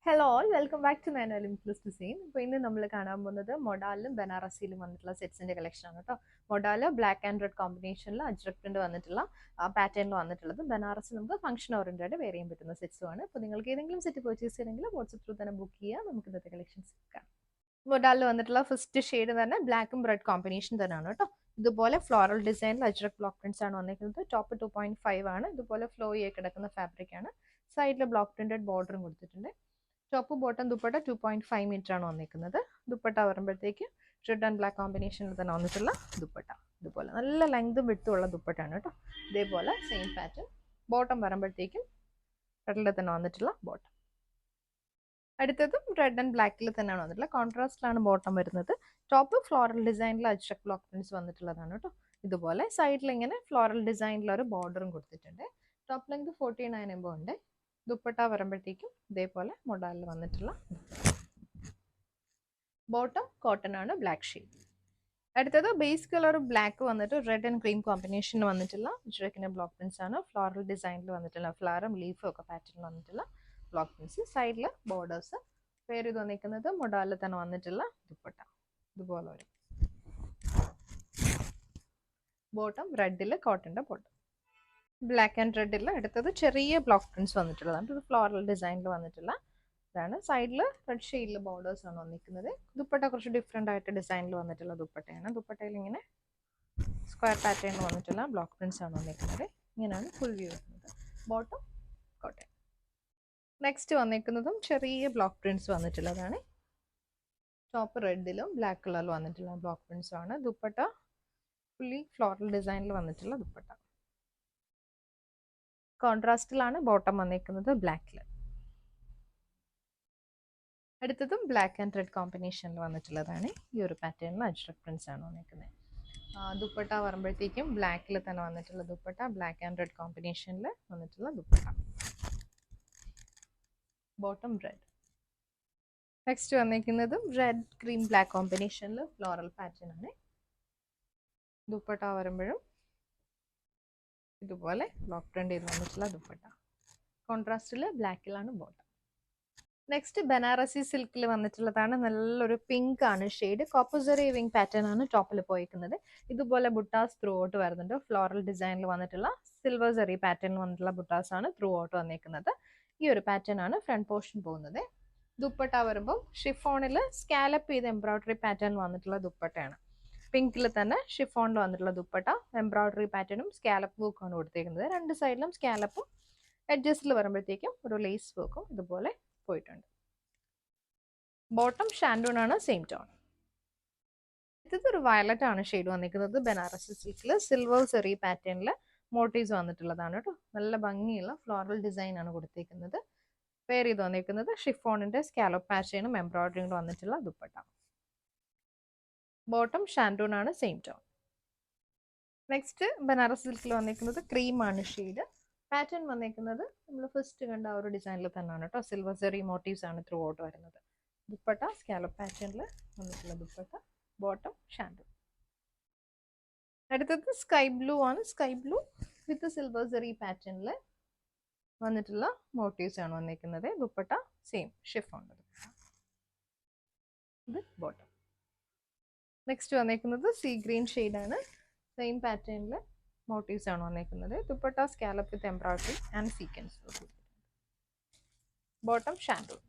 Hello all welcome back to nine limitless design. ഇപ്പോൾ ഇന്ന് നമ്മൾ കാണാൻ പോകുന്നത് മൊഡാലിലും ബനാറസിയിലും വന്നിട്ടുള്ള സെറ്റ്സിന്റെ കളക്ഷൻ ആണ് കേട്ടോ. മൊഡാല് ബ്ലാക്ക് ആൻഡ് റെഡ് കോമ്പിനേഷനിൽ അജ്രക് പ്രിന്റ് വന്നിട്ടുള്ള പാറ്റേണിൽ വന്നിട്ടുള്ളത്. ബനാറസ് നമുക്ക് ഫംഗ്ഷൻ ഓറിയന്റഡ് വെയർ ചെയ്യാൻ പറ്റുന്ന സെറ്റ്സുമാണ്. അപ്പോൾ നിങ്ങൾക്ക് ഏതെങ്കിലും സെറ്റ് പർച്ചേസ് ചെയ്യണമെങ്കിൽ വാട്സ്ആപ്പ് ത്രൂ തന്നെ ബുക്ക് ചെയ്യുക. നമുക്ക് ഇന്നത്തെ കളക്ഷൻസ് എടുക്കാം. മൊഡാലിൽ വന്നിട്ടുള്ള ഫസ്റ്റ് ഷെയ്ഡ് തന്നെ ബ്ലാക്കും റെഡ് കോമ്പിനേഷൻ തന്നെയാണ് കേട്ടോ. ഇതുപോലെ ഫ്ലോറൽ ഡിസൈനിൽ അജ്രക് ബ്ലോക്ക് പ്രിന്റ്സ് ആണ് വന്നിരിക്കുന്നത്. ടോപ്പ് 2.5 ആണ്. ഇതുപോലെ ഫ്ലോ ചെയ്ത് കിടക്കുന്ന ഫാബ്രിക് ആണ്. സൈഡിൽ ബ്ലോക്ക് പ്രിന്റഡ് ബോർഡറും കൊടുത്തിട്ടുണ്ട്. ടോപ്പ് ബോട്ടം ദുപ്പട്ട 2.5 മീറ്റർ ആണ് വന്നിരിക്കുന്നത്. ദുപ്പട്ട വരുമ്പോഴത്തേക്ക് റെഡ് ആൻഡ് ബ്ലാക്ക് കോമ്പിനേഷനിൽ തന്നെ വന്നിട്ടുള്ള ദുപ്പട്ട. ഇതുപോലെ നല്ല ലെങ്തും വിട്ടുള്ള ദുപ്പട്ടയാണ് കേട്ടോ. ഇതേപോലെ സെയിം പാറ്റേൺ. ബോട്ടം വരുമ്പോഴത്തേക്കും റെഡിൽ തന്നെ വന്നിട്ടുള്ള ബോട്ടം. അടുത്തതും റെഡ് ആൻഡ് ബ്ലാക്കിൽ തന്നെയാണ് വന്നിട്ടുള്ളത്. കോൺട്രാസ്റ്റിലാണ് ബോട്ടം വരുന്നത്. ടോപ്പ് ഫ്ലോറൽ ഡിസൈനിൽ അജ്രക് ബ്ലോക്ക് പ്രിന്റ്സ് വന്നിട്ടുള്ളതാണ് കേട്ടോ. ഇതുപോലെ സൈഡിൽ ഇങ്ങനെ ഫ്ലോറൽ ഡിസൈനിൽ ഒരു ബോർഡറും കൊടുത്തിട്ടുണ്ട്. ടോപ്പ് ലെങ്ത് 49 എംബോ ഉണ്ട്. ദുപ്പട്ട വരുമ്പോഴത്തേക്കും ഇതേപോലെ മൊഡാലിൽ വന്നിട്ടുള്ള ബോട്ടം കോട്ടൺ ആണ്, ബ്ലാക്ക് ഷെയ്ഡ്. അടുത്തത് ബേസ് കളർ ബ്ലാക്ക് വന്നിട്ട് റെഡ് ആൻഡ് ക്രീം കോമ്പിനേഷനിൽ വന്നിട്ടുള്ള അജ്രക്കിന്റെ ബ്ലോക്ക് പ്രിന്റ്സ് ആണ്. ഫ്ലോറൽ ഡിസൈനിൽ വന്നിട്ടുള്ള ഫ്ലവറും ലീഫും ഒക്കെ പാറ്റേണിൽ വന്നിട്ടുള്ള ബ്ലോക്ക് പ്രിന്റ്സ്. സൈഡിൽ ബോർഡേഴ്സ് പേര് തോന്നിക്കുന്നത് മൊഡാലിൽ തന്നെ വന്നിട്ടുള്ള ദുപ്പട്ട. ഇതുപോലെ വരും. ബോട്ടം റെഡിൽ കോട്ടന്റെ ബോട്ടം. ബ്ലാക്ക് ആൻഡ് റെഡിൽ അടുത്തത് ചെറിയ ബ്ലോക്ക് പ്രിന്റ്സ് വന്നിട്ടുള്ളതാണ്. ഇത് ഫ്ലോറൽ ഡിസൈനിൽ വന്നിട്ടുള്ള ഇതാണ്. സൈഡിൽ റെഡ് ഷെയ്ഡിൽ ബോർഡേഴ്സ് ആണ് വന്നിരിക്കുന്നത്. ദുപ്പട്ട കുറച്ച് ഡിഫറെൻ്റ് ആയിട്ട് ഡിസൈനിൽ വന്നിട്ടുള്ള ദുപ്പട്ടയാണ്. ദുപ്പട്ടയിൽ ഇങ്ങനെ സ്ക്വയർ പാറ്റേണിൽ വന്നിട്ടുള്ള ബ്ലോക്ക് പ്രിന്റ്സ് ആണ് വന്നിരിക്കുന്നത്. ഇങ്ങനെയാണ് ഫുൾ വ്യൂ വരുന്നത്. Bottom cotton. നെക്സ്റ്റ് വന്നിരിക്കുന്നതും ചെറിയ ബ്ലോക്ക് പ്രിന്റ്സ് വന്നിട്ടുള്ളതാണ്. ടോപ്പ് റെഡിലും ബ്ലാക്ക് കളറിൽ വന്നിട്ടുള്ള ബ്ലോക്ക് പ്രിന്റ്സും ആണ്. ദുപ്പട്ട ഫുള്ളി ഫ്ലോറൽ ഡിസൈനിൽ വന്നിട്ടുള്ള ദുപ്പട്ട. കോൺട്രാസ്റ്റിലാണ് ബോട്ടം വന്നിരിക്കുന്നത് ബ്ലാക്കിൽ. അടുത്തതും ബ്ലാക്ക് ആൻഡ് റെഡ് കോമ്പിനേഷനിൽ വന്നിട്ടുള്ളതാണ്. ഈ ഒരു പാറ്റേണിൽ അജ്രക് പ്രിന്റ്സ് ആണ് വന്നിരിക്കുന്നത്. ദുപ്പട്ട വരുമ്പോഴത്തേക്കും ബ്ലാക്കിൽ തന്നെ വന്നിട്ടുള്ള ദുപ്പട്ട, ബ്ലാക്ക് ആൻഡ് റെഡ് കോമ്പിനേഷനിൽ വന്നിട്ടുള്ള ദുപ്പട്ട. Bottom red. നെക്സ്റ്റ് വന്നിരിക്കുന്നതും റെഡ് ക്രീം ബ്ലാക്ക് കോമ്പിനേഷനിൽ ഫ്ലോറൽ പാറ്റേൺ ആണ്. ദുപ്പട്ട വരുമ്പോഴും ഇതുപോലെ ബ്ലോക്ക് പ്രിന്റ് ചെയ്ത് വന്നിട്ടുള്ള ദുപ്പട്ട. കോൺട്രാസ്റ്റിൽ ബ്ലാക്കിലാണ് ബോട്ടം. നെക്സ്റ്റ് ബനാറസി സിൽക്കിൽ വന്നിട്ടുള്ളതാണ്. നല്ലൊരു പിങ്ക് ആണ് ഷെയ്ഡ്. കോപ്പസറി വിങ് പാറ്റേൺ ആണ് ടോപ്പിൽ പോയിരിക്കുന്നത്. ഇതുപോലെ ബുട്ടാസ് ത്രൂ ഔട്ട് വരുന്നുണ്ട്. ഫ്ലോറൽ ഡിസൈനിൽ വന്നിട്ടുള്ള സിൽവർ സെറി പാറ്റേണിൽ വന്നിട്ടുള്ള ബുട്ടാസ് ആണ് ത്രൂ ഔട്ട് വന്നിരിക്കുന്നത്. ഈ ഒരു പാറ്റേൺ ആണ് ഫ്രണ്ട് പോർഷൻ പോകുന്നത്. ദുപ്പട്ട വരുമ്പോൾ ഷിഫോണിൽ സ്കാലപ്പ് ചെയ്ത് എംബ്രോയിഡറി പാറ്റേൺ വന്നിട്ടുള്ള ദുപ്പട്ടയാണ്. പിങ്കിൽ തന്നെ ഷിഫോണിൽ വന്നിട്ടുള്ള ദുപ്പട്ട, എംബ്രോയിഡറി പാറ്റേണും സ്കാലപ്പ് വർക്കും ആണ് കൊടുത്തേക്കുന്നത്. രണ്ട് സൈഡിലും സ്കാലപ്പും എഡ്ജസ്റ്റിൽ വരുമ്പോഴത്തേക്കും ഒരു ലേസ് വർക്കും ഇതുപോലെ പോയിട്ടുണ്ട്. ബോട്ടം ഷാൻഡൂൺ ആണ്, സെയിം ടോൺ. ഇതൊരു വയലറ്റ് ആണ് ഷെയ്ഡ് വന്നിരിക്കുന്നത്. ബനാറസി സിൽക്കിൽ സിൽവർ സെറി പാറ്റേണിൽ മോട്ടീവ്സ് വന്നിട്ടുള്ളതാണ് കേട്ടോ. നല്ല ഭംഗിയുള്ള ഫ്ലോറൽ ഡിസൈൻ ആണ് കൊടുത്തേക്കുന്നത്. വെയർ ചെയ്ത് വന്നിരിക്കുന്നത് ഷിഫോണിന്റെ സ്കാലപ്പ് പാറ്റേണും എംബ്രോയിഡറിയും വന്നിട്ടുള്ള ദുപ്പട്ട. ബോട്ടം ഷാൻഡൂൺ ആണ്, സെയിം ടോൺ. നെക്സ്റ്റ് ബനാറസ് സിൽക്കിൽ വന്നിരിക്കുന്നത് ക്രീം ആണ് ഷെയ്ഡ്. പാറ്റേൺ വന്നിരിക്കുന്നത് നമ്മൾ ഫസ്റ്റ് കണ്ട ആ ഒരു ഡിസൈനിൽ തന്നെയാണ് കേട്ടോ. സിൽവർ സെറി മോട്ടീവ്സ് ആണ് ത്രൂ ഔട്ട് വരുന്നത്. ദുപ്പട്ട സ്കാലപ്പ് പാറ്റേണിൽ വന്നിട്ടുള്ള ദുപ്പട്ട. ബോട്ടം ഷാൻഡൂൺ. അടുത്തത് സ്കൈ ബ്ലൂ ആണ്. സ്കൈ ബ്ലൂ വിത്ത് സിൽവർ സെറി പാറ്റേണിൽ വന്നിട്ടുള്ള മോട്ടീവ്സ് ആണ് വന്നിരിക്കുന്നത്. Dupatta same chiffon. ഇത് ബോട്ടം. നെക്സ്റ്റ് വന്നിരിക്കുന്നത് സീ ഗ്രീൻ ഷെയ്ഡാണ്. സെയിം പാറ്റേണിൽ മോട്ടീവ്സ് ആണ് വന്നിരിക്കുന്നത്. Dupatta scallop with embroidery and sequence. Bottom shantoon.